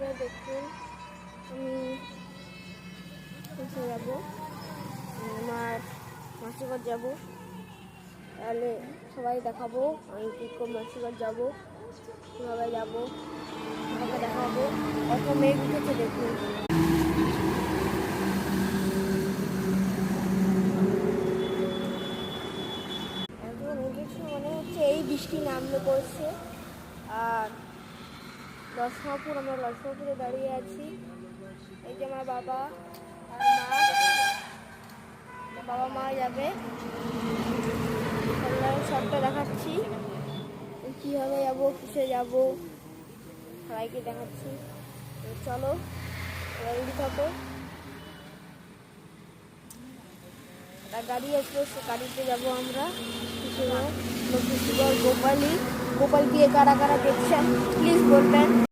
বন্ধুরা দেখুন, আমি কোথায় যাবো, আমার মাসির ঘর যাবো। তাহলে সবাই দেখাবো আমি কী করে মাসির ঘর যাবো, কীভাবে যাবো, সবাইকে দেখাবো। কত মেঘ উঠেছে দেখুন। এখন উঠেছে, মনে হচ্ছে এই বৃষ্টি নামলে পড়ছে। আর লক্ষ্মীপুর, আমরা লক্ষ্মীপুরে দাঁড়িয়ে আছি। এই যে আমার বাবা আর বাবা মা যাবে, সবটা দেখাচ্ছি কীভাবে যাবো, কিসে যাবো, সবাইকে দেখাচ্ছি। চলো রেডি থাকো। একটা গাড়ি আসবে, সে গাড়িতে যাবো আমরা। লক্ষ্মীপুর গোপাল দিয়ে কারা কারা দেখছেন প্লিজ বলবেন।